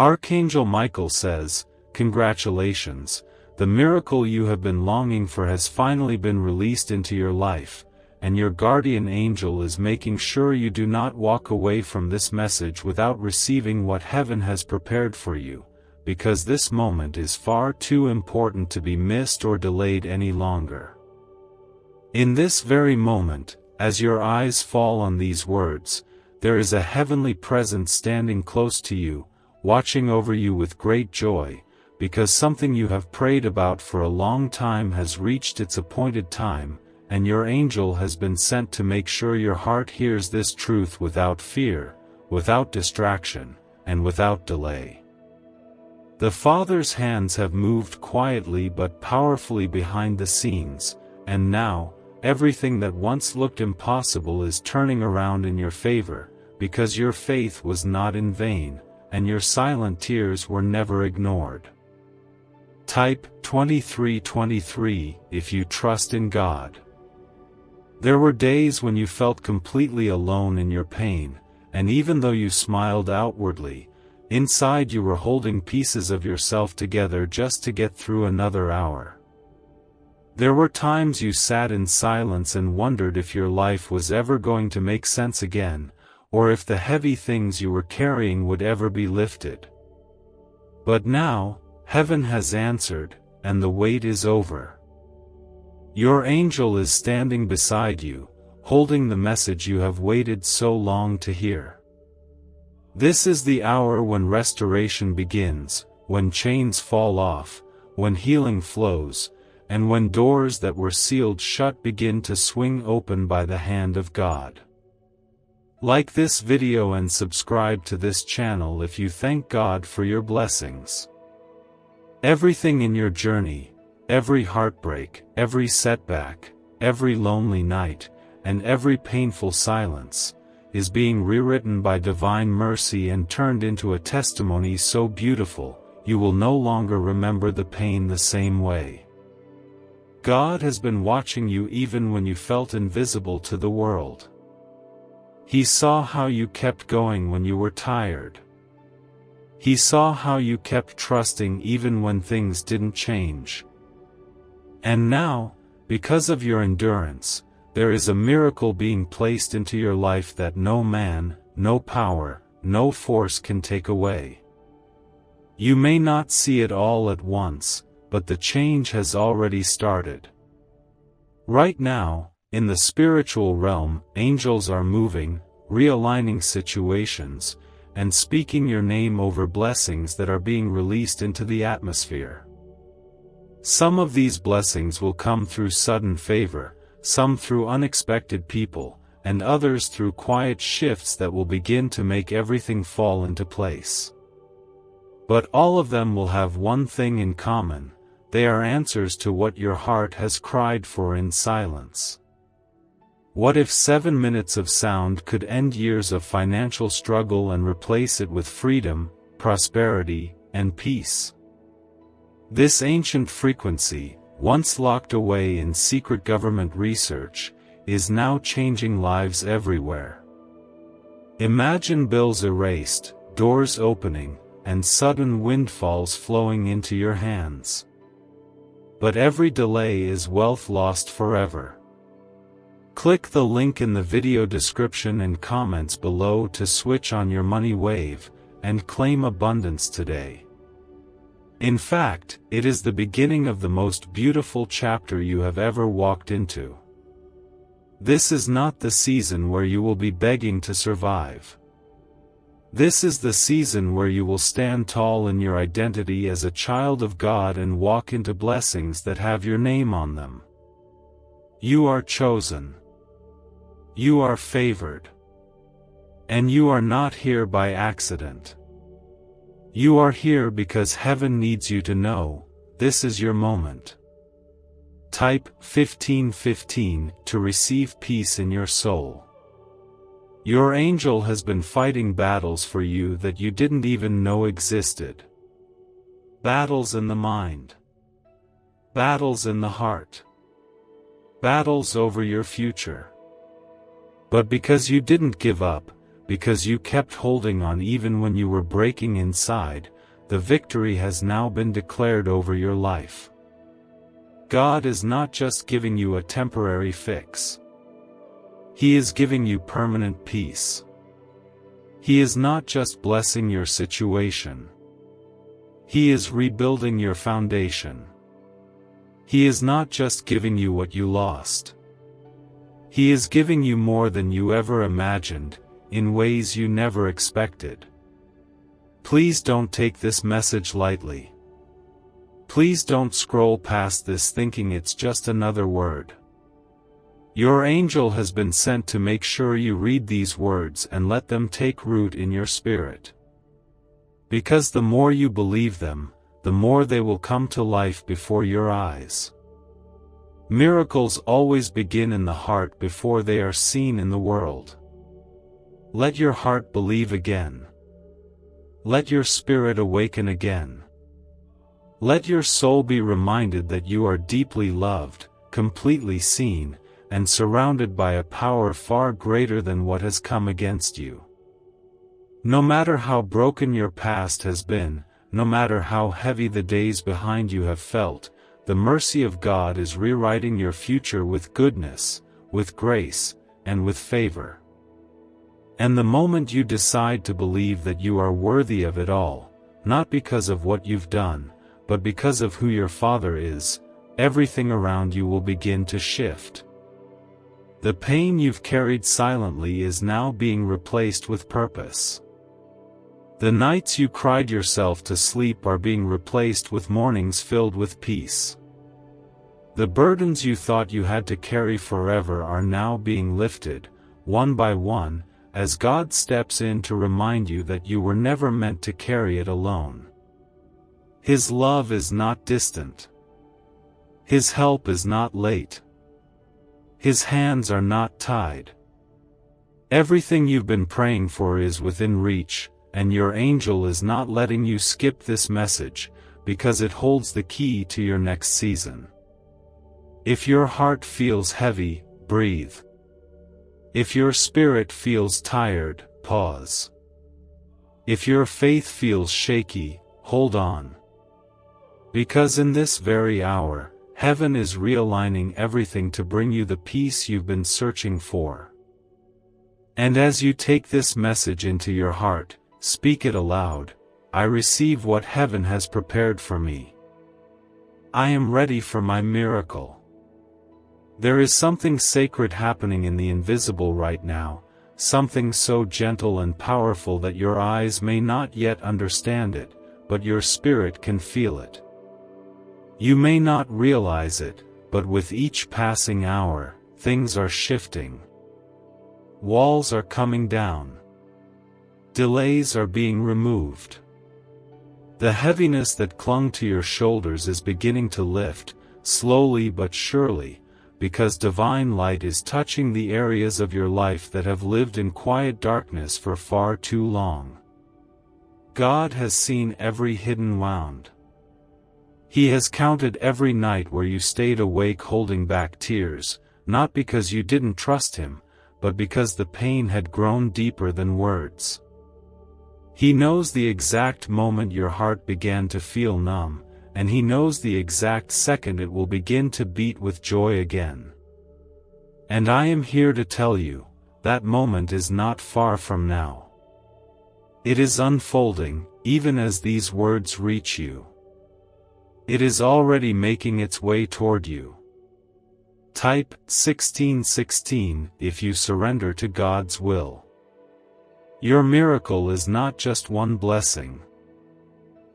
Archangel Michael says, "Congratulations, the miracle you have been longing for has finally been released into your life, and your guardian angel is making sure you do not walk away from this message without receiving what heaven has prepared for you, because this moment is far too important to be missed or delayed any longer." In this very moment, as your eyes fall on these words, there is a heavenly presence standing close to you, watching over you with great joy, because something you have prayed about for a long time has reached its appointed time, and your angel has been sent to make sure your heart hears this truth without fear, without distraction, and without delay. The Father's hands have moved quietly but powerfully behind the scenes, and now, everything that once looked impossible is turning around in your favor, because your faith was not in vain, and your silent tears were never ignored. Type 2323 if you trust in God. There were days when you felt completely alone in your pain, and even though you smiled outwardly, inside you were holding pieces of yourself together just to get through another hour. There were times you sat in silence and wondered if your life was ever going to make sense again, or if the heavy things you were carrying would ever be lifted. But now, heaven has answered, and the wait is over. Your angel is standing beside you, holding the message you have waited so long to hear. This is the hour when restoration begins, when chains fall off, when healing flows, and when doors that were sealed shut begin to swing open by the hand of God. Like this video and subscribe to this channel if you thank God for your blessings. Everything in your journey, every heartbreak, every setback, every lonely night, and every painful silence, is being rewritten by divine mercy and turned into a testimony so beautiful, you will no longer remember the pain the same way. God has been watching you even when you felt invisible to the world. He saw how you kept going when you were tired. He saw how you kept trusting even when things didn't change. And now, because of your endurance, there is a miracle being placed into your life that no man, no power, no force can take away. You may not see it all at once, but the change has already started. Right now, in the spiritual realm, angels are moving, realigning situations, and speaking your name over blessings that are being released into the atmosphere. Some of these blessings will come through sudden favor, some through unexpected people, and others through quiet shifts that will begin to make everything fall into place. But all of them will have one thing in common: they are answers to what your heart has cried for in silence. What if 7 minutes of sound could end years of financial struggle and replace it with freedom, prosperity, and peace? This ancient frequency, once locked away in secret government research, is now changing lives everywhere. Imagine bills erased, doors opening, and sudden windfalls flowing into your hands. But every delay is wealth lost forever. Click the link in the video description and comments below to switch on your money wave, and claim abundance today. In fact, it is the beginning of the most beautiful chapter you have ever walked into. This is not the season where you will be begging to survive. This is the season where you will stand tall in your identity as a child of God and walk into blessings that have your name on them. You are chosen. You are favored. And you are not here by accident. You are here because heaven needs you to know, this is your moment. Type 1515 to receive peace in your soul. Your angel has been fighting battles for you that you didn't even know existed. Battles in the mind. Battles in the heart. Battles over your future. But because you didn't give up, because you kept holding on even when you were breaking inside. The victory has now been declared over your life. God is not just giving you a temporary fix. He is giving you permanent peace. He is not just blessing your situation. He is rebuilding your foundation. He is not just giving you what you lost. He is giving you more than you ever imagined, in ways you never expected. Please don't take this message lightly. Please don't scroll past this thinking it's just another word. Your angel has been sent to make sure you read these words and let them take root in your spirit. Because the more you believe them, the more they will come to life before your eyes. Miracles always begin in the heart before they are seen in the world. Let your heart believe again. Let your spirit awaken again. Let your soul be reminded that you are deeply loved, completely seen, and surrounded by a power far greater than what has come against you. No matter how broken your past has been, no matter how heavy the days behind you have felt, the mercy of God is rewriting your future with goodness, with grace, and with favor. And the moment you decide to believe that you are worthy of it all, not because of what you've done, but because of who your Father is, everything around you will begin to shift. The pain you've carried silently is now being replaced with purpose. The nights you cried yourself to sleep are being replaced with mornings filled with peace. The burdens you thought you had to carry forever are now being lifted, one by one, as God steps in to remind you that you were never meant to carry it alone. His love is not distant. His help is not late. His hands are not tied. Everything you've been praying for is within reach, and your angel is not letting you skip this message, because it holds the key to your next season. If your heart feels heavy, breathe. If your spirit feels tired, pause. If your faith feels shaky, hold on. Because in this very hour, heaven is realigning everything to bring you the peace you've been searching for. And as you take this message into your heart, speak it aloud: I receive what heaven has prepared for me. I am ready for my miracle. There is something sacred happening in the invisible right now, something so gentle and powerful that your eyes may not yet understand it, but your spirit can feel it. You may not realize it, but with each passing hour, things are shifting. Walls are coming down. Delays are being removed. The heaviness that clung to your shoulders is beginning to lift, slowly but surely, because divine light is touching the areas of your life that have lived in quiet darkness for far too long. God has seen every hidden wound. He has counted every night where you stayed awake holding back tears, not because you didn't trust Him, but because the pain had grown deeper than words. He knows the exact moment your heart began to feel numb, and He knows the exact second it will begin to beat with joy again. And I am here to tell you, that moment is not far from now. It is unfolding, even as these words reach you. It is already making its way toward you. Type 1616 if you surrender to God's will. Your miracle is not just one blessing.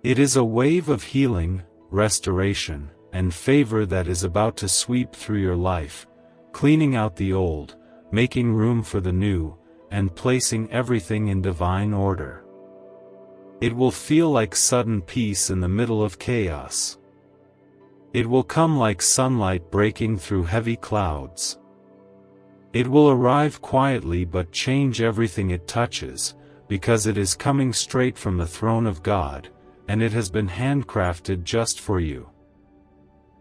It is a wave of healing, restoration, and favor that is about to sweep through your life, cleaning out the old, making room for the new, and placing everything in divine order. It will feel like sudden peace in the middle of chaos. It will come like sunlight breaking through heavy clouds. It will arrive quietly but change everything it touches, because it is coming straight from the throne of God, and it has been handcrafted just for you.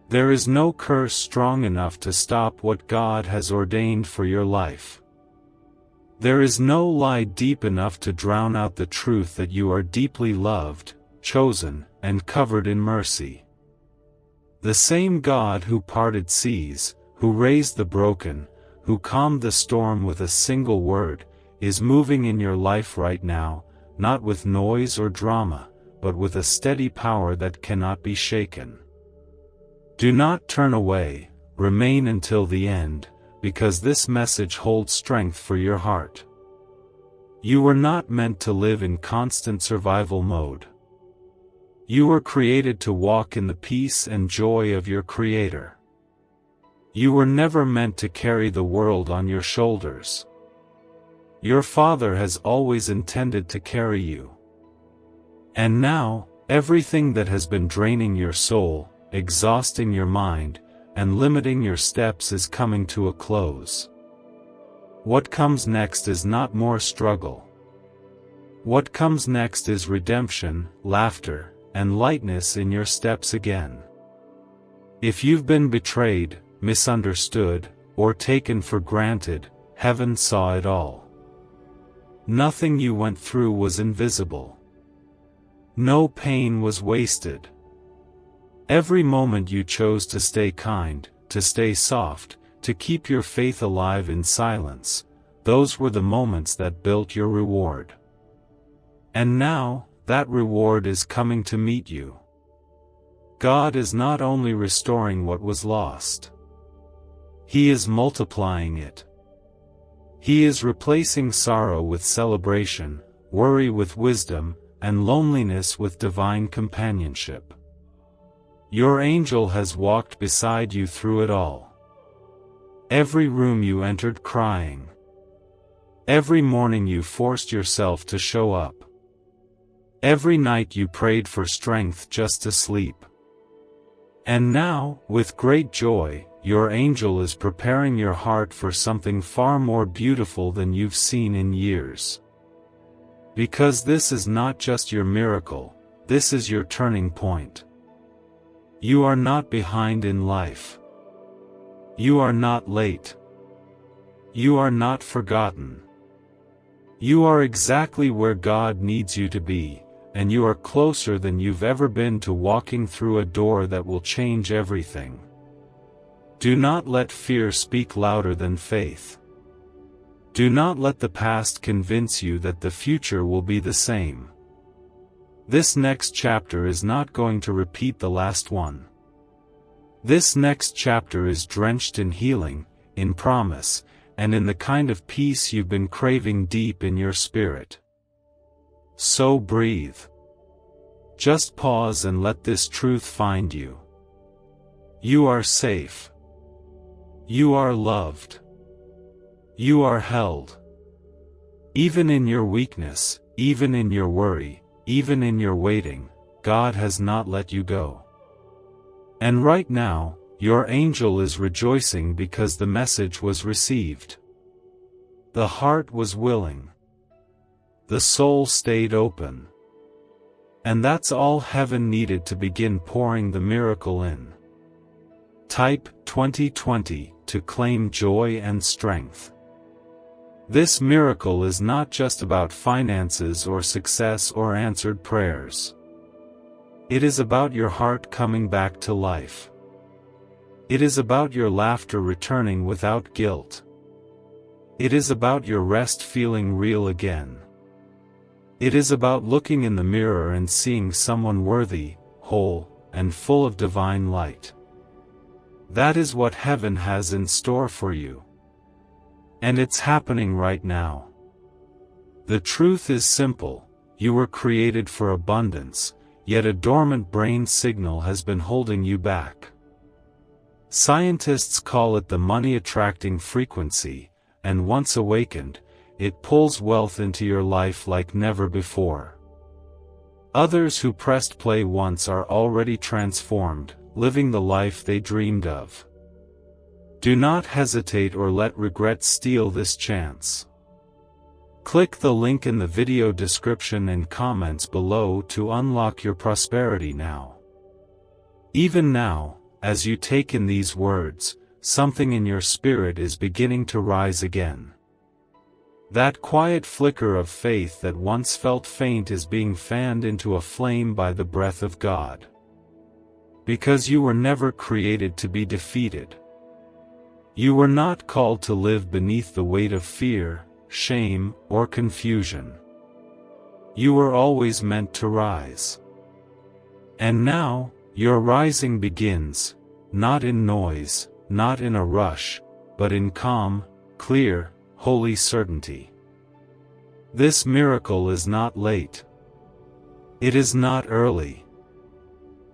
There is no curse strong enough to stop what God has ordained for your life. There is no lie deep enough to drown out the truth that you are deeply loved, chosen, and covered in mercy. The same God who parted seas, who raised the broken, who calmed the storm with a single word, is moving in your life right now, not with noise or drama, but with a steady power that cannot be shaken. Do not turn away, remain until the end, because this message holds strength for your heart. You were not meant to live in constant survival mode. You were created to walk in the peace and joy of your Creator. You were never meant to carry the world on your shoulders. Your Father has always intended to carry you. And now, everything that has been draining your soul, exhausting your mind, and limiting your steps is coming to a close. What comes next is not more struggle. What comes next is redemption, laughter, and lightness in your steps again. If you've been betrayed, misunderstood, or taken for granted, heaven saw it all. Nothing you went through was invisible. No pain was wasted. Every moment you chose to stay kind, to stay soft, to keep your faith alive in silence, those were the moments that built your reward. And now, that reward is coming to meet you. God is not only restoring what was lost. He is multiplying it. He is replacing sorrow with celebration, worry with wisdom, and loneliness with divine companionship. Your angel has walked beside you through it all. Every room you entered crying. Every morning you forced yourself to show up. Every night you prayed for strength just to sleep. And now, with great joy, your angel is preparing your heart for something far more beautiful than you've seen in years. Because this is not just your miracle, this is your turning point. You are not behind in life. You are not late. You are not forgotten. You are exactly where God needs you to be, and you are closer than you've ever been to walking through a door that will change everything. Do not let fear speak louder than faith. Do not let the past convince you that the future will be the same. This next chapter is not going to repeat the last one. This next chapter is drenched in healing, in promise, and in the kind of peace you've been craving deep in your spirit. So breathe. Just pause and let this truth find you. You are safe. You are loved. You are held. Even in your weakness, even in your worry, even in your waiting, God has not let you go. And right now, your angel is rejoicing because the message was received. The heart was willing. The soul stayed open. And that's all heaven needed to begin pouring the miracle in. Type 2020 to claim joy and strength. This miracle is not just about finances or success or answered prayers. It is about your heart coming back to life. It is about your laughter returning without guilt. It is about your rest feeling real again. It is about looking in the mirror and seeing someone worthy, whole, and full of divine light. That is what heaven has in store for you. And it's happening right now. The truth is simple: you were created for abundance, yet a dormant brain signal has been holding you back. Scientists call it the money-attracting frequency, and once awakened, it pulls wealth into your life like never before. Others who pressed play once are already transformed, living the life they dreamed of. Do not hesitate or let regret steal this chance. Click the link in the video description and comments below to unlock your prosperity now. Even now, as you take in these words, something in your spirit is beginning to rise again. That quiet flicker of faith that once felt faint is being fanned into a flame by the breath of God. Because you were never created to be defeated. You were not called to live beneath the weight of fear, shame, or confusion. You were always meant to rise. And now, your rising begins, not in noise, not in a rush, but in calm, clear, holy certainty. This miracle is not late. It is not early.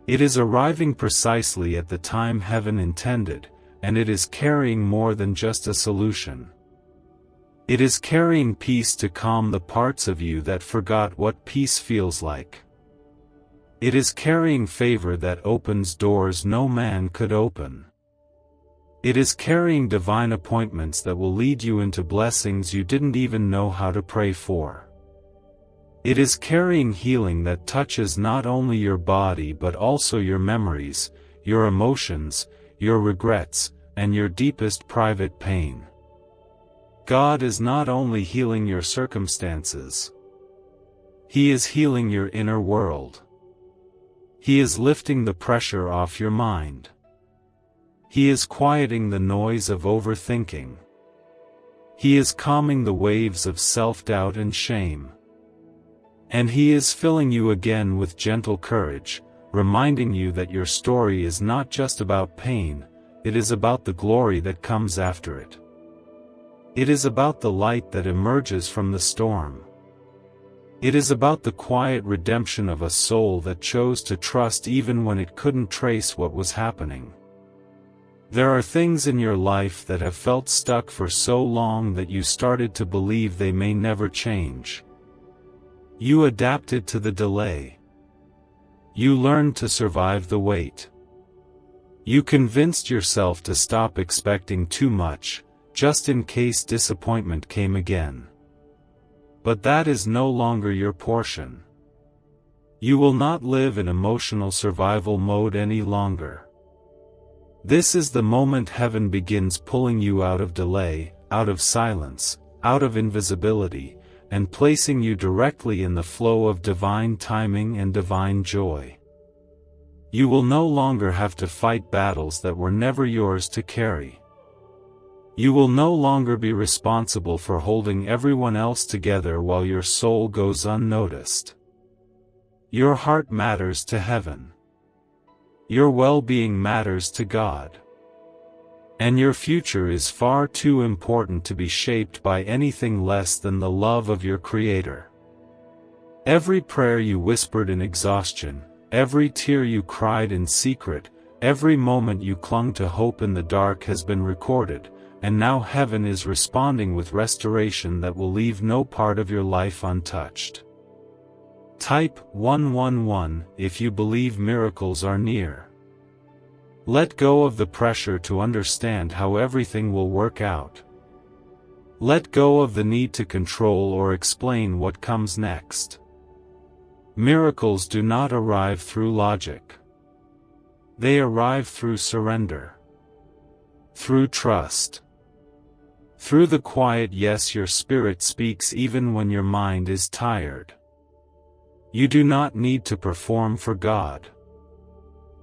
It is arriving precisely at the time heaven intended, and it is carrying more than just a solution. It is carrying peace to calm the parts of you that forgot what peace feels like. It is carrying favor that opens doors no man could open. It is carrying divine appointments that will lead you into blessings you didn't even know how to pray for. It is carrying healing that touches not only your body but also your memories, your emotions, your regrets, and your deepest private pain. God is not only healing your circumstances. He is healing your inner world. He is lifting the pressure off your mind. He is quieting the noise of overthinking. He is calming the waves of self-doubt and shame. And He is filling you again with gentle courage, reminding you that your story is not just about pain, it is about the glory that comes after it. It is about the light that emerges from the storm. It is about the quiet redemption of a soul that chose to trust even when it couldn't trace what was happening. There are things in your life that have felt stuck for so long that you started to believe they may never change. You adapted to the delay. You learned to survive the wait. You convinced yourself to stop expecting too much, just in case disappointment came again. But that is no longer your portion. You will not live in emotional survival mode any longer. This is the moment heaven begins pulling you out of delay, out of silence, out of invisibility, and placing you directly in the flow of divine timing and divine joy. You will no longer have to fight battles that were never yours to carry. You will no longer be responsible for holding everyone else together while your soul goes unnoticed. Your heart matters to heaven. Your well-being matters to God. And your future is far too important to be shaped by anything less than the love of your Creator. Every prayer you whispered in exhaustion, every tear you cried in secret, every moment you clung to hope in the dark has been recorded, and now heaven is responding with restoration that will leave no part of your life untouched. Type 111 if you believe miracles are near. Let go of the pressure to understand how everything will work out. Let go of the need to control or explain what comes next. Miracles do not arrive through logic. They arrive through surrender. Through trust. Through the quiet yes your spirit speaks even when your mind is tired. You do not need to perform for God.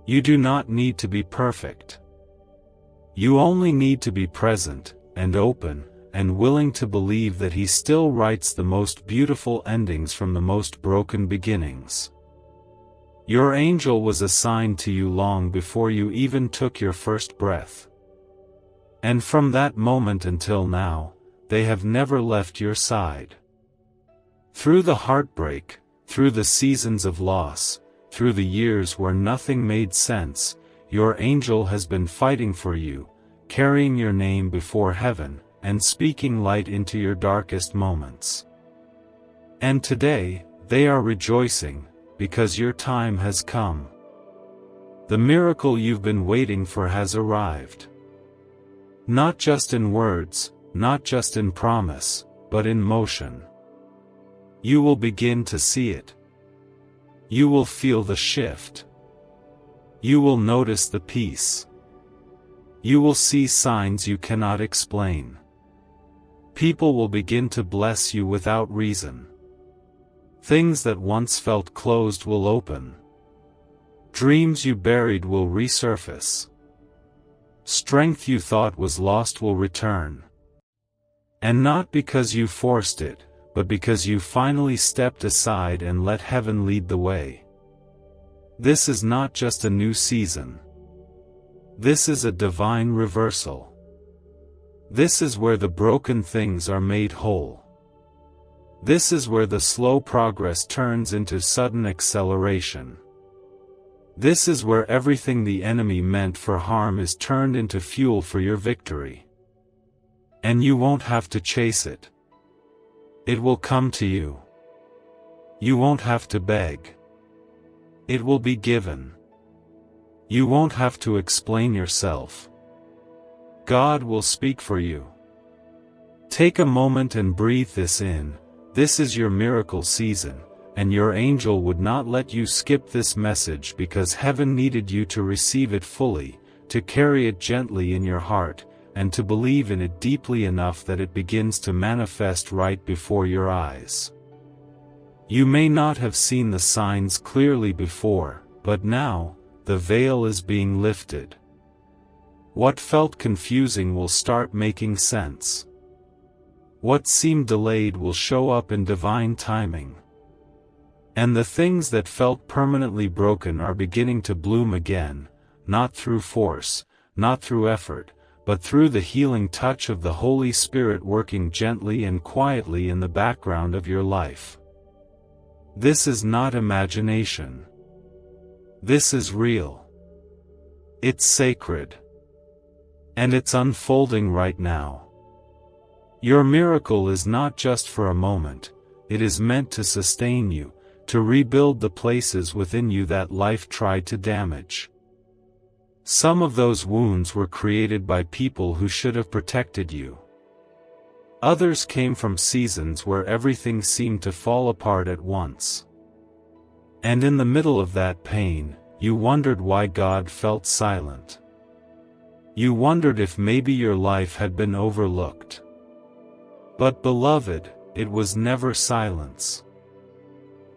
You do not need to be perfect. You only need to be present, and open, and willing to believe that He still writes the most beautiful endings from the most broken beginnings. Your angel was assigned to you long before you even took your first breath. And from that moment until now, they have never left your side. Through the heartbreak, through the seasons of loss, through the years where nothing made sense, your angel has been fighting for you, carrying your name before heaven, and speaking light into your darkest moments. And today, they are rejoicing, because your time has come. The miracle you've been waiting for has arrived. Not just in words, not just in promise, but in motion. You will begin to see it. You will feel the shift. You will notice the peace. You will see signs you cannot explain. People will begin to bless you without reason. Things that once felt closed will open. Dreams you buried will resurface. Strength you thought was lost will return. And not because you forced it, but because you finally stepped aside and let heaven lead the way. This is not just a new season. This is a divine reversal. This is where the broken things are made whole. This is where the slow progress turns into sudden acceleration. This is where everything the enemy meant for harm is turned into fuel for your victory. And you won't have to chase it. It will come to you. You won't have to beg. It will be given. You won't have to explain yourself. God will speak for you. Take a moment and breathe this in. This is your miracle season, and your angel would not let you skip this message because heaven needed you to receive it fully, to carry it gently in your heart, and to believe in it deeply enough that it begins to manifest right before your eyes. You may not have seen the signs clearly before, but now, the veil is being lifted. What felt confusing will start making sense. What seemed delayed will show up in divine timing. And the things that felt permanently broken are beginning to bloom again, not through force, not through effort, but through the healing touch of the Holy Spirit working gently and quietly in the background of your life. This is not imagination. This is real. It's sacred. And it's unfolding right now. Your miracle is not just for a moment, it is meant to sustain you, to rebuild the places within you that life tried to damage. Some of those wounds were created by people who should have protected you. Others came from seasons where everything seemed to fall apart at once. And in the middle of that pain, you wondered why God felt silent. You wondered if maybe your life had been overlooked. But beloved, it was never silence.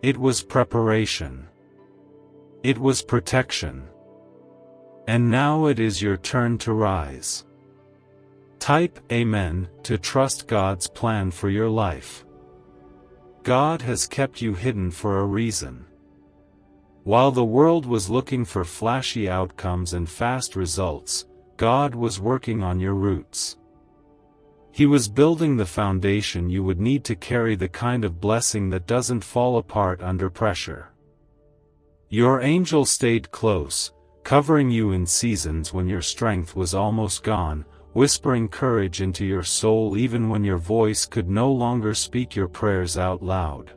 It was preparation. It was protection. And now it is your turn to rise. Type Amen to trust God's plan for your life. God has kept you hidden for a reason. While the world was looking for flashy outcomes and fast results, God was working on your roots. He was building the foundation you would need to carry the kind of blessing that doesn't fall apart under pressure. Your angel stayed close, covering you in seasons when your strength was almost gone, whispering courage into your soul even when your voice could no longer speak your prayers out loud.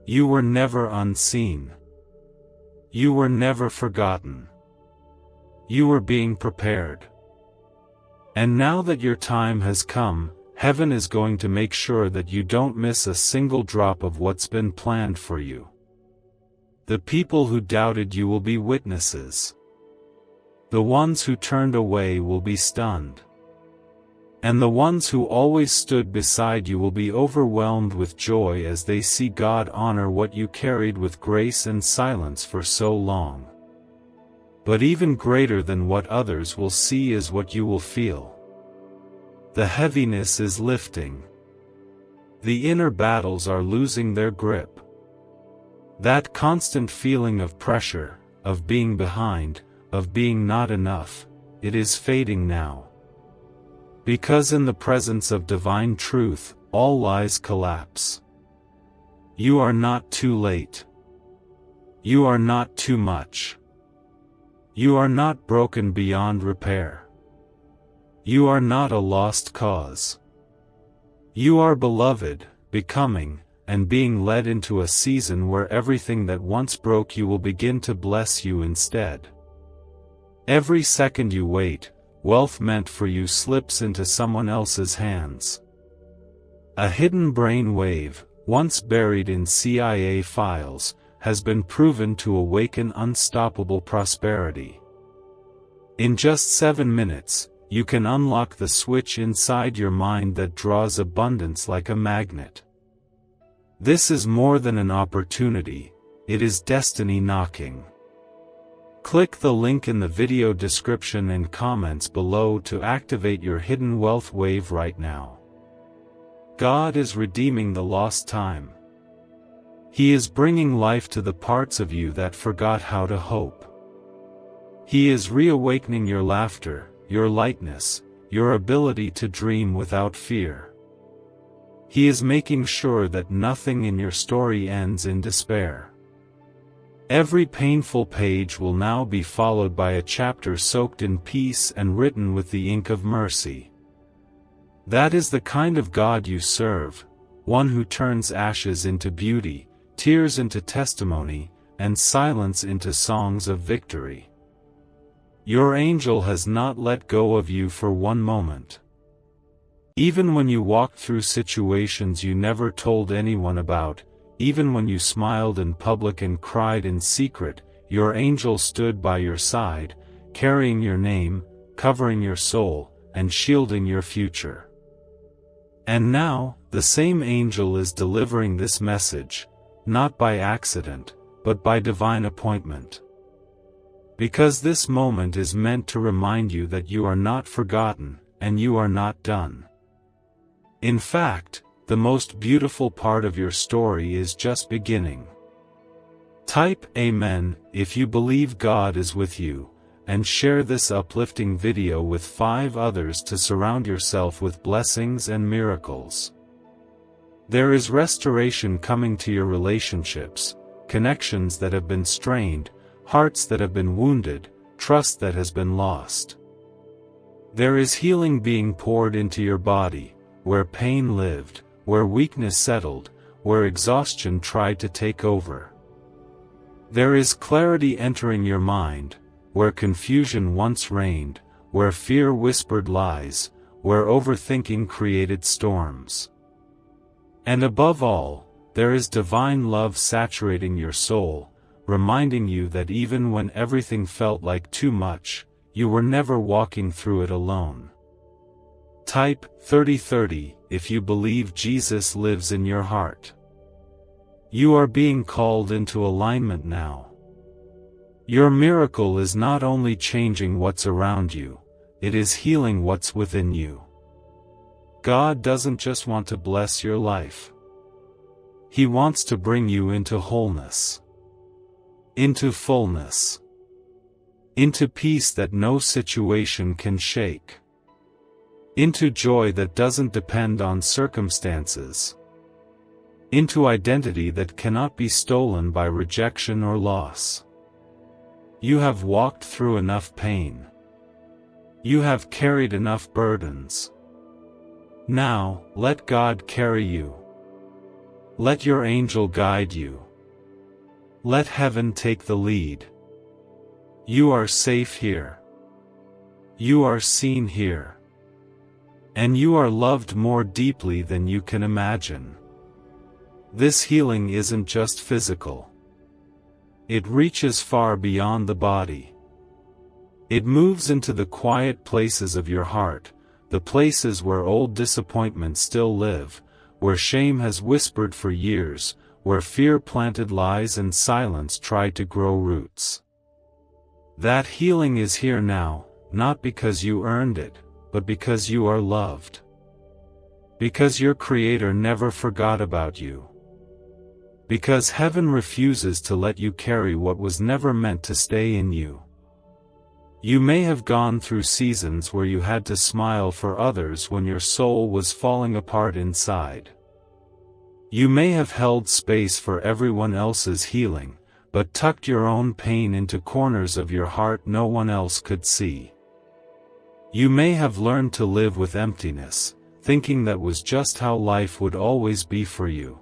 You were never unseen. You were never forgotten. You were being prepared. And now that your time has come, heaven is going to make sure that you don't miss a single drop of what's been planned for you. The people who doubted you will be witnesses. The ones who turned away will be stunned. And the ones who always stood beside you will be overwhelmed with joy as they see God honor what you carried with grace and silence for so long. But even greater than what others will see is what you will feel. The heaviness is lifting. The inner battles are losing their grip. That constant feeling of pressure, of being behind, of being not enough, it is fading now. Because in the presence of divine truth, all lies collapse. You are not too late. You are not too much. You are not broken beyond repair. You are not a lost cause. You are beloved, becoming, and being led into a season where everything that once broke you will begin to bless you instead. Every second you wait, wealth meant for you slips into someone else's hands. A hidden brain wave, once buried in CIA files, has been proven to awaken unstoppable prosperity. In just 7 minutes, you can unlock the switch inside your mind that draws abundance like a magnet. This is more than an opportunity, it is destiny knocking. Click the link in the video description and comments below to activate your hidden wealth wave right now. God is redeeming the lost time. He is bringing life to the parts of you that forgot how to hope. He is reawakening your laughter, your lightness, your ability to dream without fear. He is making sure that nothing in your story ends in despair. Every painful page will now be followed by a chapter soaked in peace and written with the ink of mercy. That is the kind of God you serve, one who turns ashes into beauty, tears into testimony, and silence into songs of victory. Your angel has not let go of you for one moment. Even when you walked through situations you never told anyone about, even when you smiled in public and cried in secret, your angel stood by your side, carrying your name, covering your soul, and shielding your future. And now, the same angel is delivering this message, not by accident, but by divine appointment. Because this moment is meant to remind you that you are not forgotten, and you are not done. In fact, the most beautiful part of your story is just beginning. Type Amen if you believe God is with you, and share this uplifting video with 5 others to surround yourself with blessings and miracles. There is restoration coming to your relationships, connections that have been strained, hearts that have been wounded, trust that has been lost. There is healing being poured into your body, where pain lived, where weakness settled, where exhaustion tried to take over. There is clarity entering your mind, where confusion once reigned, where fear whispered lies, where overthinking created storms. And above all, there is divine love saturating your soul, reminding you that even when everything felt like too much, you were never walking through it alone. Type 3030 if you believe Jesus lives in your heart. You are being called into alignment now. Your miracle is not only changing what's around you, it is healing what's within you. God doesn't just want to bless your life. He wants to bring you into wholeness, into fullness, into peace that no situation can shake, into joy that doesn't depend on circumstances, into identity that cannot be stolen by rejection or loss. You have walked through enough pain. You have carried enough burdens. Now, let God carry you. Let your angel guide you. Let heaven take the lead. You are safe here. You are seen here. And you are loved more deeply than you can imagine. This healing isn't just physical. It reaches far beyond the body. It moves into the quiet places of your heart, the places where old disappointments still live, where shame has whispered for years, where fear planted lies and silence tried to grow roots. That healing is here now, not because you earned it, but because you are loved. Because your Creator never forgot about you. Because heaven refuses to let you carry what was never meant to stay in you. You may have gone through seasons where you had to smile for others when your soul was falling apart inside. You may have held space for everyone else's healing, but tucked your own pain into corners of your heart no one else could see. You may have learned to live with emptiness, thinking that was just how life would always be for you.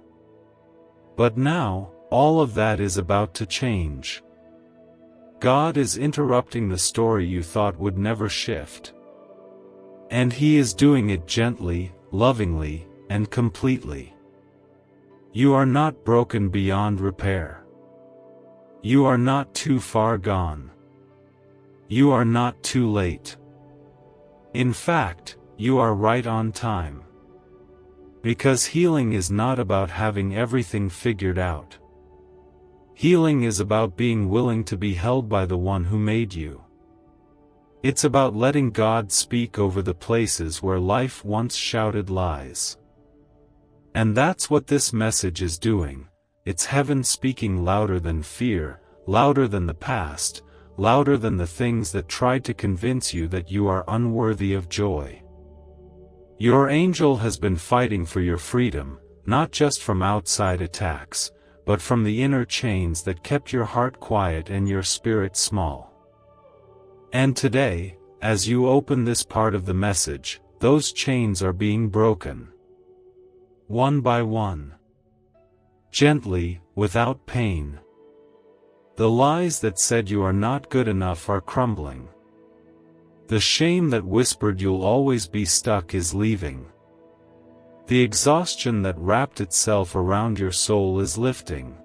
But now, all of that is about to change. God is interrupting the story you thought would never shift. And He is doing it gently, lovingly, and completely. You are not broken beyond repair. You are not too far gone. You are not too late. In fact, you are right on time. Because healing is not about having everything figured out. Healing is about being willing to be held by the one who made you. It's about letting God speak over the places where life once shouted lies. And that's what this message is doing. It's heaven speaking louder than fear, louder than the past, louder than the things that tried to convince you that you are unworthy of joy. Your angel has been fighting for your freedom, not just from outside attacks, but from the inner chains that kept your heart quiet and your spirit small. And today, as you open this part of the message, those chains are being broken. One by one. Gently, without pain. The lies that said you are not good enough are crumbling. The shame that whispered you'll always be stuck is leaving. The exhaustion that wrapped itself around your soul is lifting.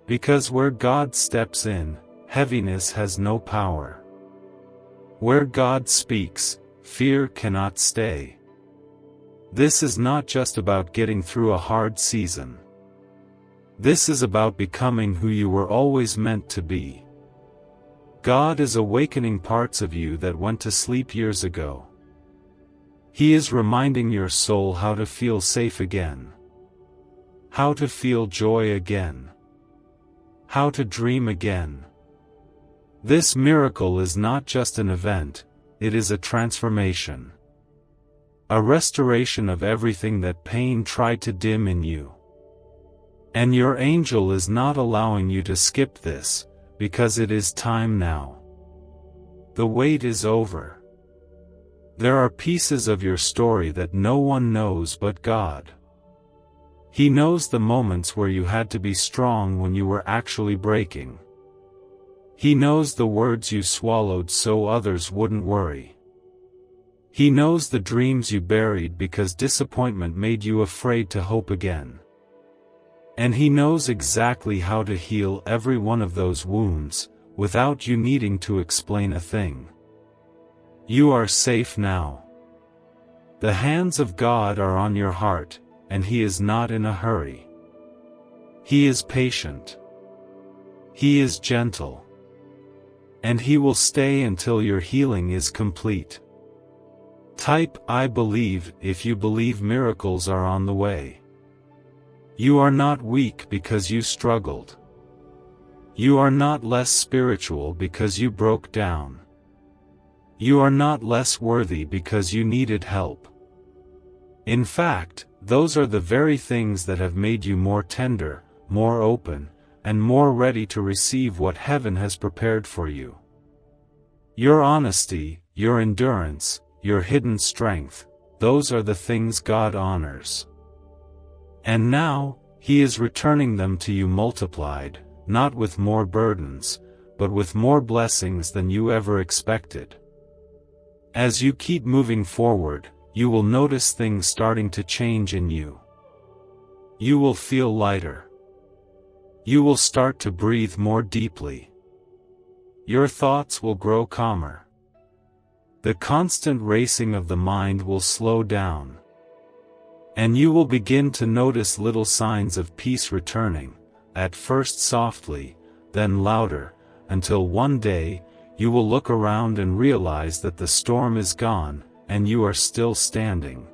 Because where God steps in, heaviness has no power. Where God speaks, fear cannot stay. This is not just about getting through a hard season. This is about becoming who you were always meant to be. God is awakening parts of you that went to sleep years ago. He is reminding your soul how to feel safe again. How to feel joy again. How to dream again. This miracle is not just an event, it is a transformation. A restoration of everything that pain tried to dim in you. And your angel is not allowing you to skip this, because it is time now. The wait is over. There are pieces of your story that no one knows but God. He knows the moments where you had to be strong when you were actually breaking. He knows the words you swallowed so others wouldn't worry. He knows the dreams you buried because disappointment made you afraid to hope again. And He knows exactly how to heal every one of those wounds, without you needing to explain a thing. You are safe now. The hands of God are on your heart, and He is not in a hurry. He is patient. He is gentle. And He will stay until your healing is complete. Type "I believe" if you believe miracles are on the way. You are not weak because you struggled. You are not less spiritual because you broke down. You are not less worthy because you needed help. In fact, those are the very things that have made you more tender, more open, and more ready to receive what heaven has prepared for you. Your honesty, your endurance, your hidden strength, those are the things God honors. And now, He is returning them to you multiplied, not with more burdens, but with more blessings than you ever expected. As you keep moving forward, you will notice things starting to change in you. You will feel lighter. You will start to breathe more deeply. Your thoughts will grow calmer. The constant racing of the mind will slow down. And you will begin to notice little signs of peace returning, at first softly, then louder, until one day, you will look around and realize that the storm is gone, and you are still standing.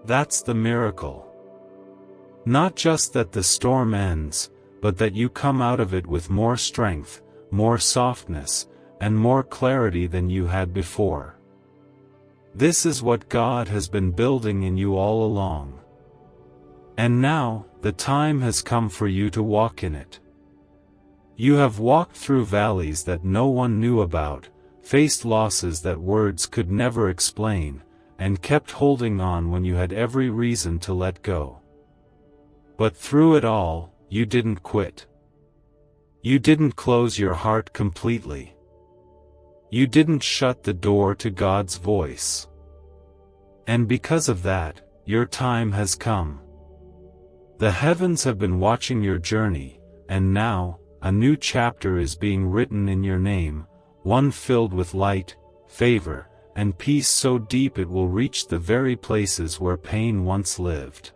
That's the miracle. Not just that the storm ends, but that you come out of it with more strength, more softness, and more clarity than you had before. This is what God has been building in you all along. And now, the time has come for you to walk in it. You have walked through valleys that no one knew about, faced losses that words could never explain, and kept holding on when you had every reason to let go. But through it all, you didn't quit. You didn't close your heart completely. You didn't shut the door to God's voice. And because of that, your time has come. The heavens have been watching your journey, and now, a new chapter is being written in your name, one filled with light, favor, and peace so deep it will reach the very places where pain once lived.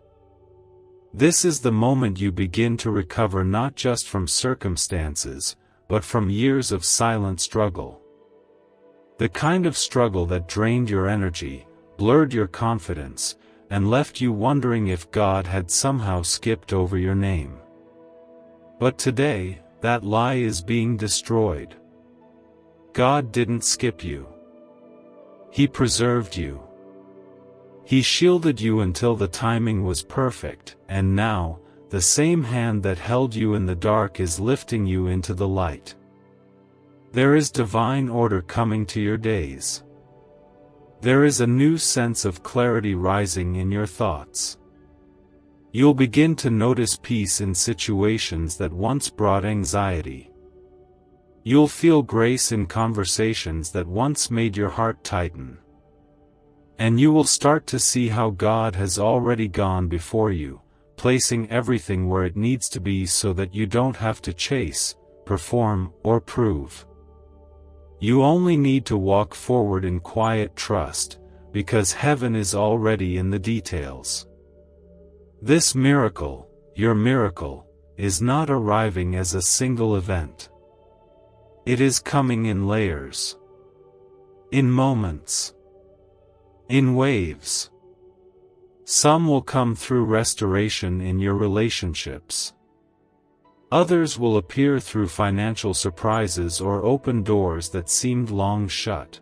This is the moment you begin to recover not just from circumstances, but from years of silent struggle. The kind of struggle that drained your energy, blurred your confidence, and left you wondering if God had somehow skipped over your name. But today, that lie is being destroyed. God didn't skip you. He preserved you. He shielded you until the timing was perfect, and now, the same hand that held you in the dark is lifting you into the light. There is divine order coming to your days. There is a new sense of clarity rising in your thoughts. You'll begin to notice peace in situations that once brought anxiety. You'll feel grace in conversations that once made your heart tighten. And you will start to see how God has already gone before you, placing everything where it needs to be so that you don't have to chase, perform, or prove. You only need to walk forward in quiet trust, because heaven is already in the details. This miracle, your miracle, is not arriving as a single event. It is coming in layers. In moments. In waves. Some will come through restoration in your relationships. Others will appear through financial surprises or open doors that seemed long shut.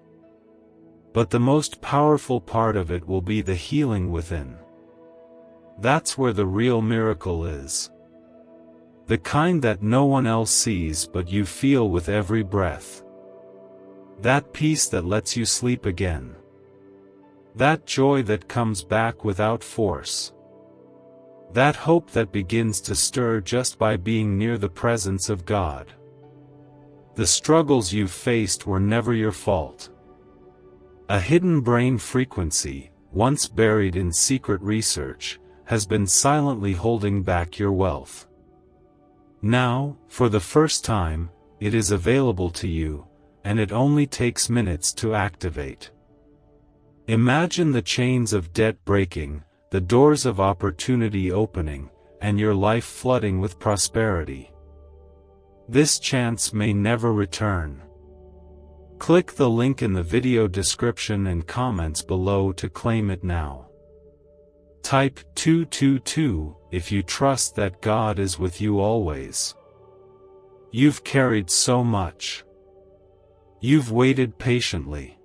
But the most powerful part of it will be the healing within. That's where the real miracle is. The kind that no one else sees but you feel with every breath. That peace that lets you sleep again. That joy that comes back without force. That hope that begins to stir just by being near the presence of God. The struggles you've faced were never your fault. A hidden brain frequency, once buried in secret research, has been silently holding back your wealth. Now, for the first time, it is available to you, and it only takes minutes to activate. Imagine the chains of debt breaking, the doors of opportunity opening, and your life flooding with prosperity. This chance may never return. Click the link in the video description and comments below to claim it now. Type 222 if you trust that God is with you always. You've carried so much. You've waited patiently.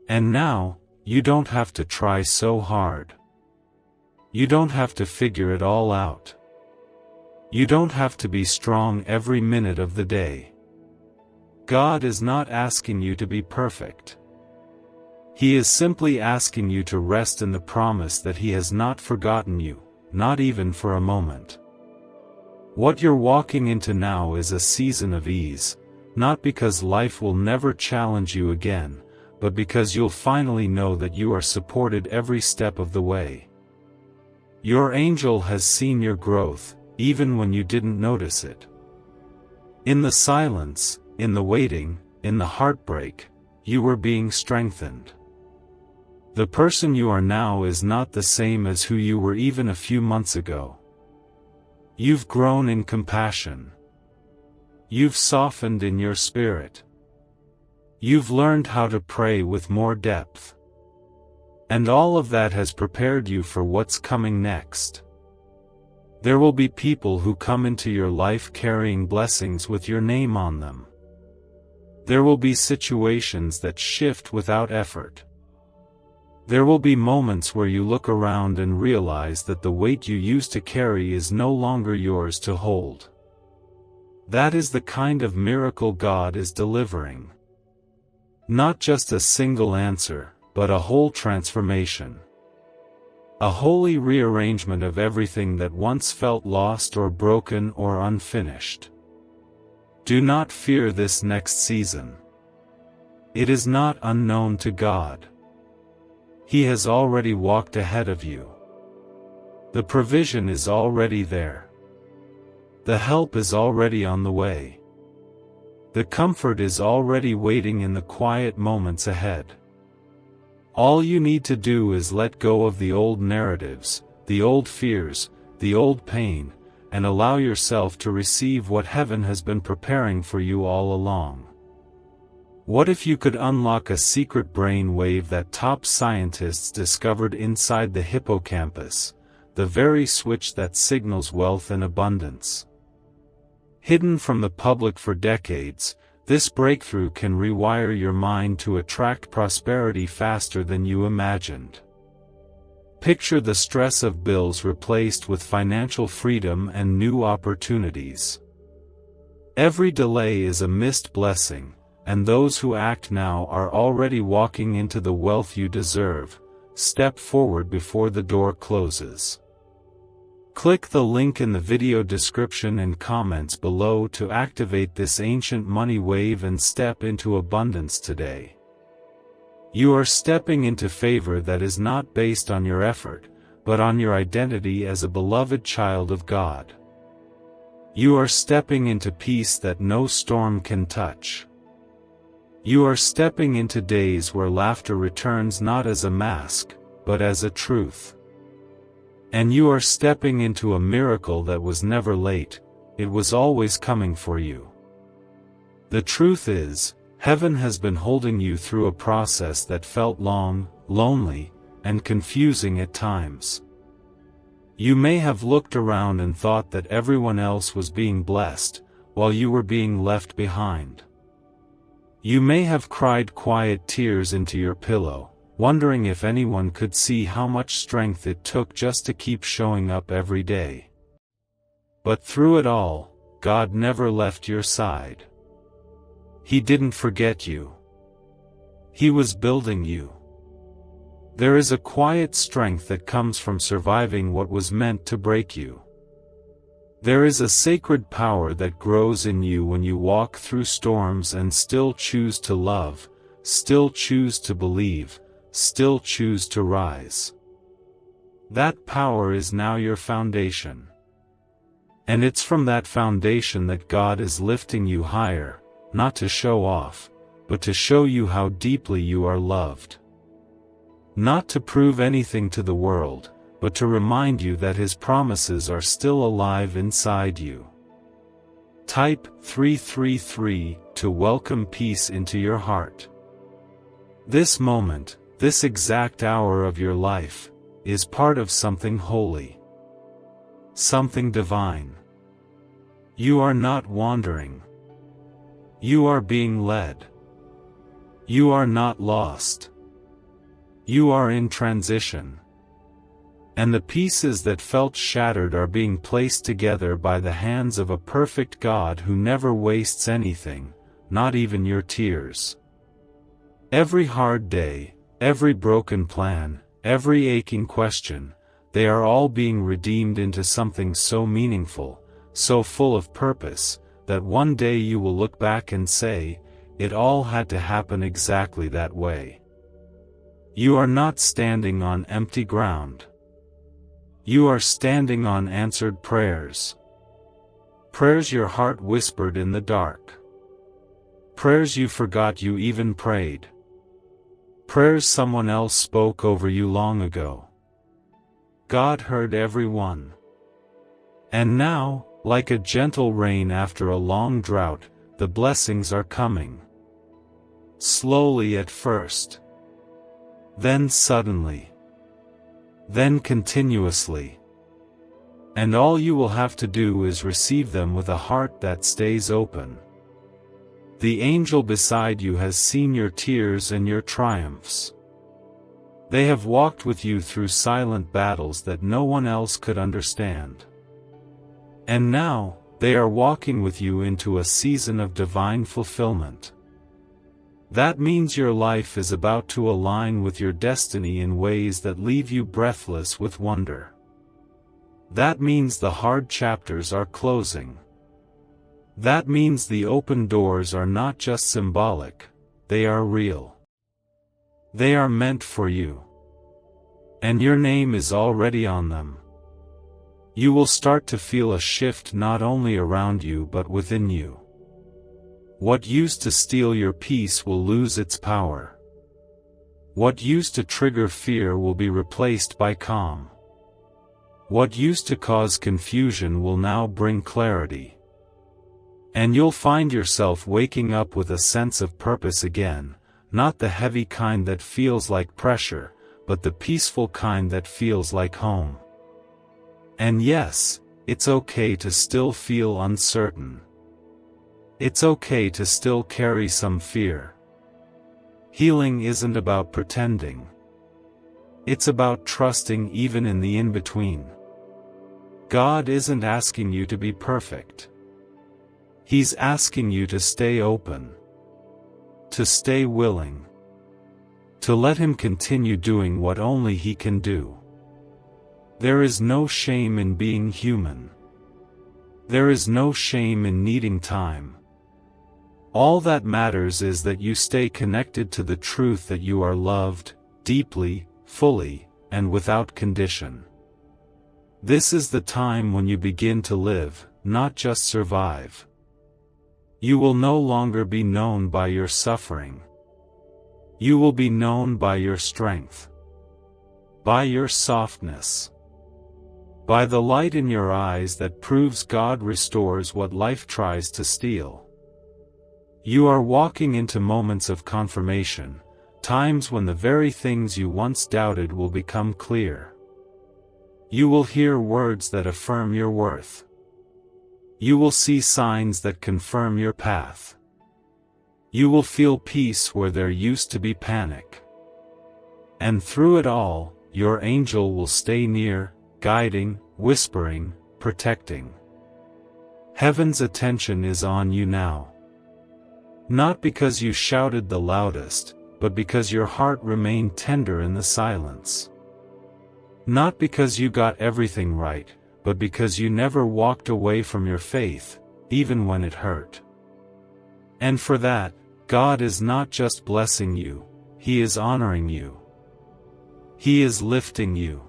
And now, you don't have to try so hard. You don't have to figure it all out. You don't have to be strong every minute of the day. God is not asking you to be perfect. He is simply asking you to rest in the promise that He has not forgotten you, not even for a moment. What you're walking into now is a season of ease, not because life will never challenge you again, but because you'll finally know that you are supported every step of the way. Your angel has seen your growth, even when you didn't notice it. In the silence, in the waiting, in the heartbreak, you were being strengthened. The person you are now is not the same as who you were even a few months ago. You've grown in compassion. You've softened in your spirit. You've learned how to pray with more depth. And all of that has prepared you for what's coming next. There will be people who come into your life carrying blessings with your name on them. There will be situations that shift without effort. There will be moments where you look around and realize that the weight you used to carry is no longer yours to hold. That is the kind of miracle God is delivering. Not just a single answer, but a whole transformation. A holy rearrangement of everything that once felt lost or broken or unfinished. Do not fear this next season. It is not unknown to God. He has already walked ahead of you. The provision is already there. The help is already on the way. The comfort is already waiting in the quiet moments ahead. All you need to do is let go of the old narratives, the old fears, the old pain, and allow yourself to receive what heaven has been preparing for you all along. What if you could unlock a secret brain wave that top scientists discovered inside the hippocampus, the very switch that signals wealth and abundance? Hidden from the public for decades, this breakthrough can rewire your mind to attract prosperity faster than you imagined. Picture the stress of bills replaced with financial freedom and new opportunities. Every delay is a missed blessing, and those who act now are already walking into the wealth you deserve. Step forward before the door closes. Click the link in the video description and comments below to activate this ancient money wave and step into abundance today. You are stepping into favor that is not based on your effort, but on your identity as a beloved child of God. You are stepping into peace that no storm can touch. You are stepping into days where laughter returns not as a mask, but as a truth. And you are stepping into a miracle that was never late, it was always coming for you. The truth is, heaven has been holding you through a process that felt long, lonely, and confusing at times. You may have looked around and thought that everyone else was being blessed, while you were being left behind. You may have cried quiet tears into your pillow, wondering if anyone could see how much strength it took just to keep showing up every day. But through it all, God never left your side. He didn't forget you. He was building you. There is a quiet strength that comes from surviving what was meant to break you. There is a sacred power that grows in you when you walk through storms and still choose to love, still choose to believe, still choose to rise. That power is now your foundation. And it's from that foundation that God is lifting you higher, not to show off, but to show you how deeply you are loved. Not to prove anything to the world, but to remind you that His promises are still alive inside you. Type 333 to welcome peace into your heart. This moment, this exact hour of your life, is part of something holy. Something divine. You are not wandering. You are being led. You are not lost. You are in transition. And the pieces that felt shattered are being placed together by the hands of a perfect God who never wastes anything, not even your tears. Every hard day, every broken plan, every aching question, they are all being redeemed into something so meaningful, so full of purpose, that one day you will look back and say, it all had to happen exactly that way. You are not standing on empty ground. You are standing on answered prayers. Prayers your heart whispered in the dark. Prayers you forgot you even prayed. Prayers someone else spoke over you long ago. God heard every one. And now, like a gentle rain after a long drought, the blessings are coming. Slowly at first. Then suddenly. Then continuously. And all you will have to do is receive them with a heart that stays open. The angel beside you has seen your tears and your triumphs. They have walked with you through silent battles that no one else could understand. And now, they are walking with you into a season of divine fulfillment. That means your life is about to align with your destiny in ways that leave you breathless with wonder. That means the hard chapters are closing. That means the open doors are not just symbolic, they are real. They are meant for you. And your name is already on them. You will start to feel a shift not only around you but within you. What used to steal your peace will lose its power. What used to trigger fear will be replaced by calm. What used to cause confusion will now bring clarity. And you'll find yourself waking up with a sense of purpose again, not the heavy kind that feels like pressure, but the peaceful kind that feels like home. And yes, it's okay to still feel uncertain. It's okay to still carry some fear. Healing isn't about pretending. It's about trusting even in the in-between. God isn't asking you to be perfect. He's asking you to stay open. To stay willing. To let Him continue doing what only He can do. There is no shame in being human. There is no shame in needing time. All that matters is that you stay connected to the truth that you are loved, deeply, fully, and without condition. This is the time when you begin to live, not just survive. You will no longer be known by your suffering. You will be known by your strength. By your softness. By the light in your eyes that proves God restores what life tries to steal. You are walking into moments of confirmation, times when the very things you once doubted will become clear. You will hear words that affirm your worth. You will see signs that confirm your path. You will feel peace where there used to be panic. And through it all, your angel will stay near, guiding, whispering, protecting. Heaven's attention is on you now. Not because you shouted the loudest, but because your heart remained tender in the silence. Not because you got everything right, but because you never walked away from your faith, even when it hurt. And for that, God is not just blessing you, He is honoring you. He is lifting you.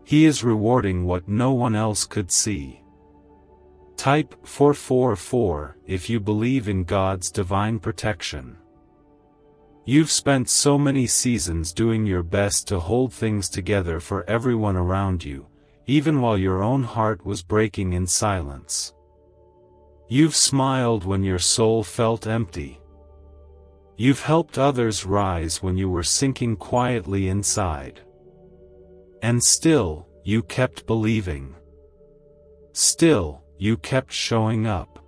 He is rewarding what no one else could see. Type 444 if you believe in God's divine protection. You've spent so many seasons doing your best to hold things together for everyone around you, even while your own heart was breaking in silence. You've smiled when your soul felt empty. You've helped others rise when you were sinking quietly inside. And still, you kept believing. Still, you kept showing up.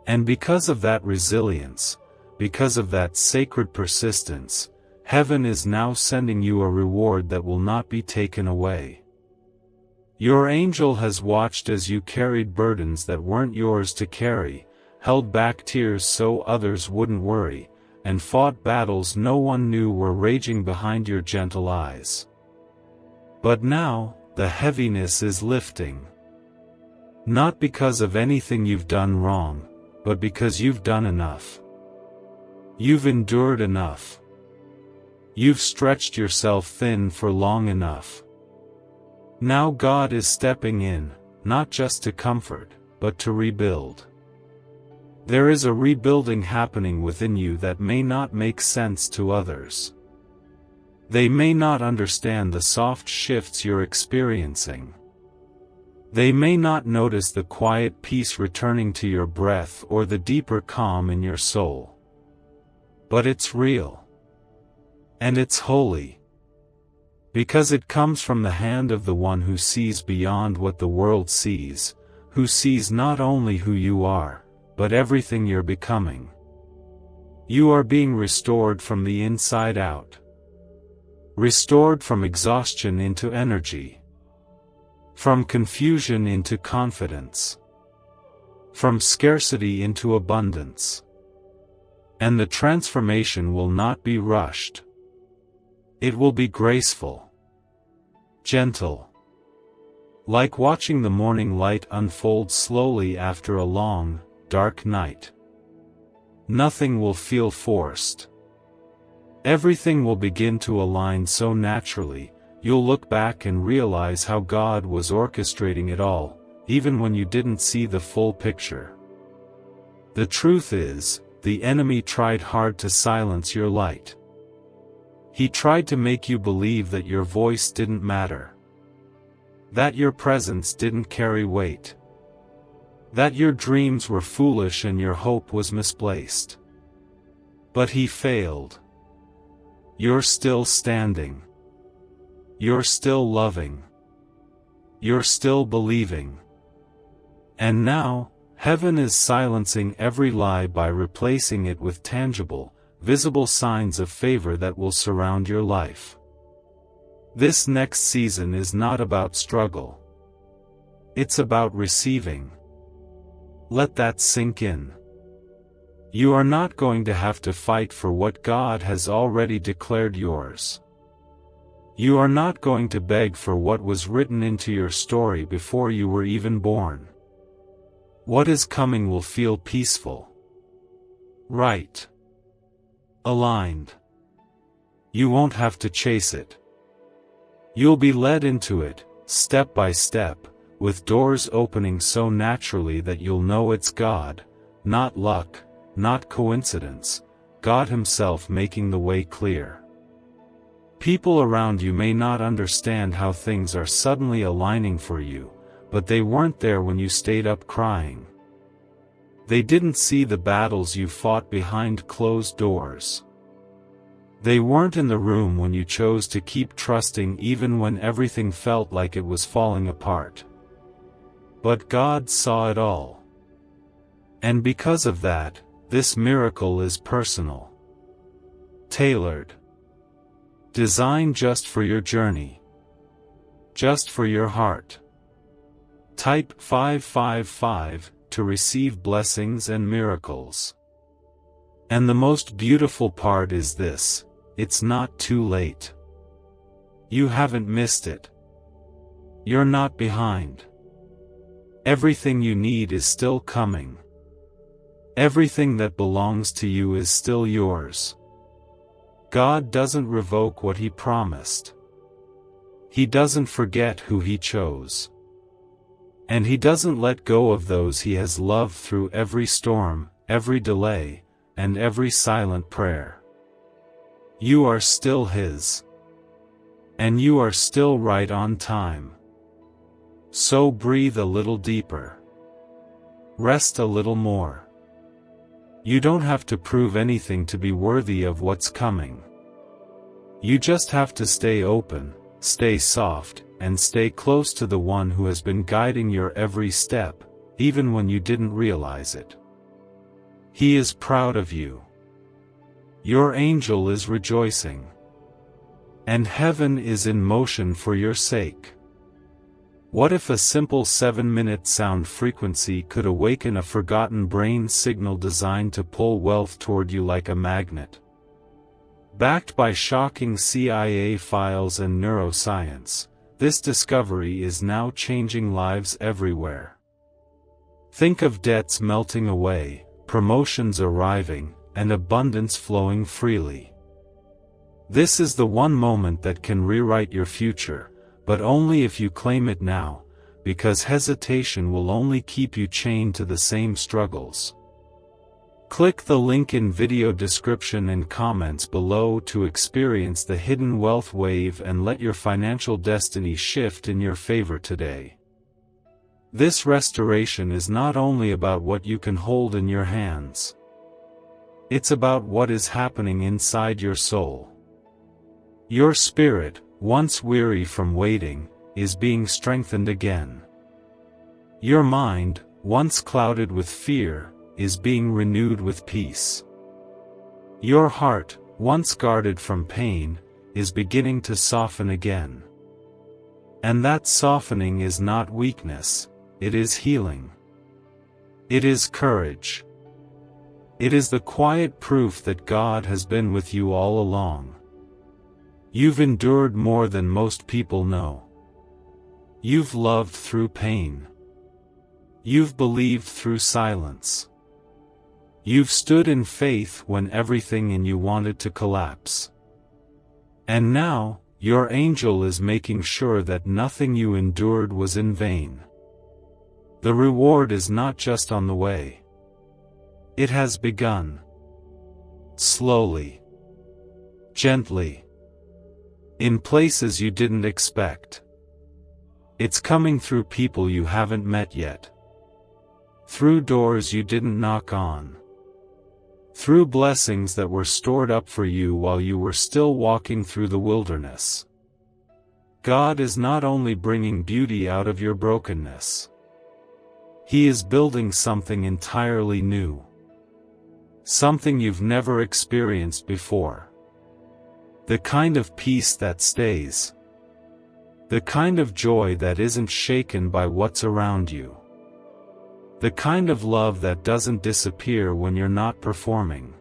And because of that resilience, because of that sacred persistence, heaven is now sending you a reward that will not be taken away. Your angel has watched as you carried burdens that weren't yours to carry, held back tears so others wouldn't worry, and fought battles no one knew were raging behind your gentle eyes. But now, the heaviness is lifting. Not because of anything you've done wrong, but because you've done enough. You've endured enough. You've stretched yourself thin for long enough. Now God is stepping in, not just to comfort, but to rebuild. There is a rebuilding happening within you that may not make sense to others. They may not understand the soft shifts you're experiencing. They may not notice the quiet peace returning to your breath or the deeper calm in your soul. But it's real. And it's holy. Because it comes from the hand of the one who sees beyond what the world sees, who sees not only who you are, but everything you're becoming. You are being restored from the inside out. Restored from exhaustion into energy. From confusion into confidence. From scarcity into abundance. And the transformation will not be rushed. It will be graceful. Gentle. Like watching the morning light unfold slowly after a long, dark night. Nothing will feel forced. Everything will begin to align so naturally, you'll look back and realize how God was orchestrating it all, even when you didn't see the full picture. The truth is, the enemy tried hard to silence your light. He tried to make you believe that your voice didn't matter, that your presence didn't carry weight, that your dreams were foolish and your hope was misplaced. But he failed. You're still standing. You're still loving. You're still believing. And now, heaven is silencing every lie by replacing it with tangible, visible signs of favor that will surround your life. This next season is not about struggle. It's about receiving. Let that sink in. You are not going to have to fight for what God has already declared yours. You are not going to beg for what was written into your story before you were even born. What is coming will feel peaceful, right, aligned. You won't have to chase it. You'll be led into it, step by step, with doors opening so naturally that you'll know it's God, not luck, not coincidence, God Himself making the way clear. People around you may not understand how things are suddenly aligning for you, but they weren't there when you stayed up crying. They didn't see the battles you fought behind closed doors. They weren't in the room when you chose to keep trusting even when everything felt like it was falling apart. But God saw it all. And because of that, this miracle is personal. Tailored. Designed just for your journey. Just for your heart. Type 555 to receive blessings and miracles. And the most beautiful part is this: it's not too late. You haven't missed it. You're not behind. Everything you need is still coming. Everything that belongs to you is still yours. God doesn't revoke what He promised. He doesn't forget who He chose. And He doesn't let go of those He has loved through every storm, every delay, and every silent prayer. You are still His. And you are still right on time. So breathe a little deeper. Rest a little more. You don't have to prove anything to be worthy of what's coming. You just have to stay open, stay soft, and stay close to the one who has been guiding your every step, even when you didn't realize it. He is proud of you. Your angel is rejoicing. And heaven is in motion for your sake. What if a simple 7-minute sound frequency could awaken a forgotten brain signal designed to pull wealth toward you like a magnet? Backed by shocking CIA files and neuroscience, this discovery is now changing lives everywhere. Think of debts melting away, promotions arriving, and abundance flowing freely. This is the one moment that can rewrite your future, but only if you claim it now, because hesitation will only keep you chained to the same struggles. Click the link in video description and comments below to experience the hidden wealth wave and let your financial destiny shift in your favor today. This restoration is not only about what you can hold in your hands. It's about what is happening inside your soul. Your spirit, once weary from waiting, is being strengthened again. Your mind, once clouded with fear, is being renewed with peace. Your heart, once guarded from pain, is beginning to soften again. And that softening is not weakness, it is healing. It is courage. It is the quiet proof that God has been with you all along. You've endured more than most people know. You've loved through pain. You've believed through silence. You've stood in faith when everything in you wanted to collapse. And now, your angel is making sure that nothing you endured was in vain. The reward is not just on the way. It has begun. Slowly. Gently. In places you didn't expect. It's coming through people you haven't met yet. Through doors you didn't knock on. Through blessings that were stored up for you while you were still walking through the wilderness. God is not only bringing beauty out of your brokenness. He is building something entirely new. Something you've never experienced before. The kind of peace that stays. The kind of joy that isn't shaken by what's around you. The kind of love that doesn't disappear when you're not performing.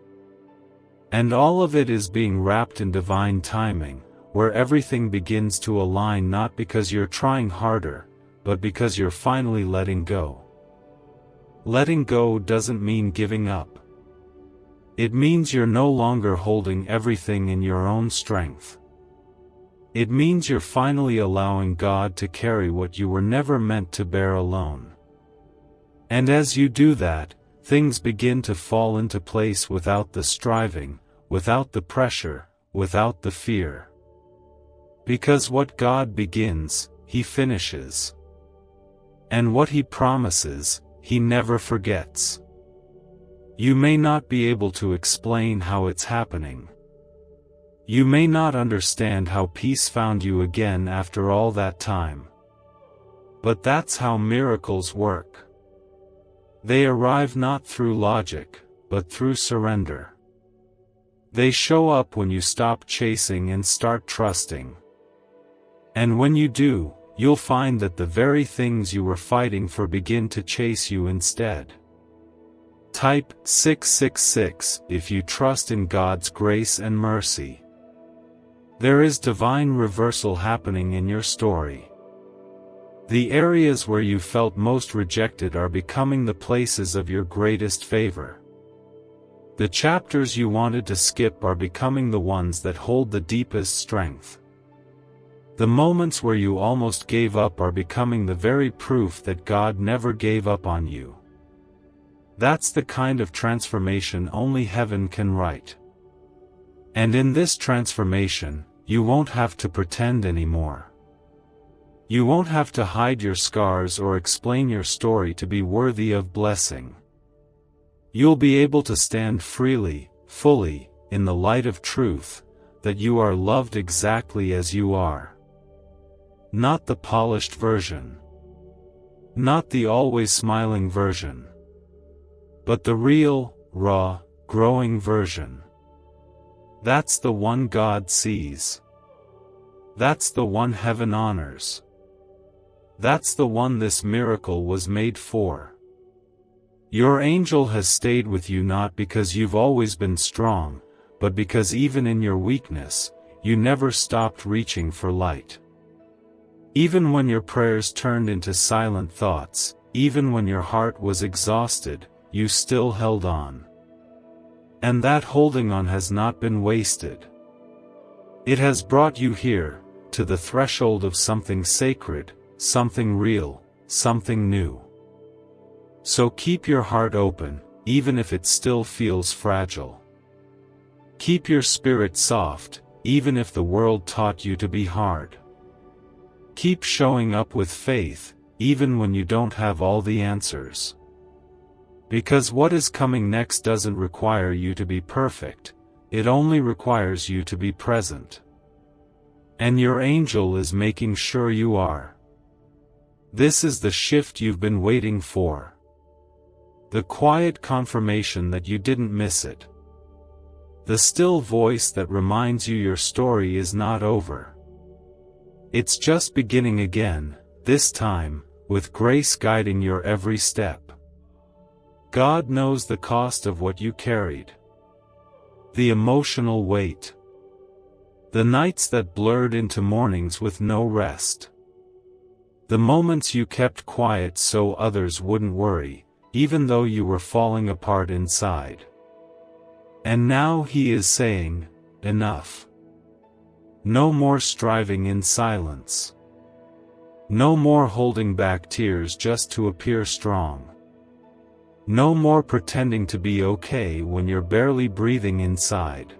And all of it is being wrapped in divine timing, where everything begins to align not because you're trying harder, but because you're finally letting go. Letting go doesn't mean giving up. It means you're no longer holding everything in your own strength. It means you're finally allowing God to carry what you were never meant to bear alone. And as you do that, things begin to fall into place without the striving, without the pressure, without the fear. Because what God begins, He finishes. And what He promises, He never forgets. You may not be able to explain how it's happening. You may not understand how peace found you again after all that time. But that's how miracles work. They arrive not through logic, but through surrender. They show up when you stop chasing and start trusting. And when you do, you'll find that the very things you were fighting for begin to chase you instead. Type 666 if you trust in God's grace and mercy. There is divine reversal happening in your story. The areas where you felt most rejected are becoming the places of your greatest favor. The chapters you wanted to skip are becoming the ones that hold the deepest strength. The moments where you almost gave up are becoming the very proof that God never gave up on you. That's the kind of transformation only heaven can write. And in this transformation, you won't have to pretend anymore. You won't have to hide your scars or explain your story to be worthy of blessing. You'll be able to stand freely, fully, in the light of truth, that you are loved exactly as you are. Not the polished version. Not the always smiling version. But the real, raw, growing version. That's the one God sees. That's the one heaven honors. That's the one this miracle was made for. Your angel has stayed with you not because you've always been strong, but because even in your weakness, you never stopped reaching for light. Even when your prayers turned into silent thoughts, even when your heart was exhausted, you still held on. And that holding on has not been wasted. It has brought you here, to the threshold of something sacred, something real, something new. So keep your heart open, even if it still feels fragile. Keep your spirit soft, even if the world taught you to be hard. Keep showing up with faith, even when you don't have all the answers. Because what is coming next doesn't require you to be perfect, it only requires you to be present. And your angel is making sure you are. This is the shift you've been waiting for. The quiet confirmation that you didn't miss it. The still voice that reminds you your story is not over. It's just beginning again, this time, with grace guiding your every step. God knows the cost of what you carried. The emotional weight. The nights that blurred into mornings with no rest. The moments you kept quiet so others wouldn't worry, even though you were falling apart inside. And now He is saying, enough. No more striving in silence. No more holding back tears just to appear strong. No more pretending to be okay when you're barely breathing inside.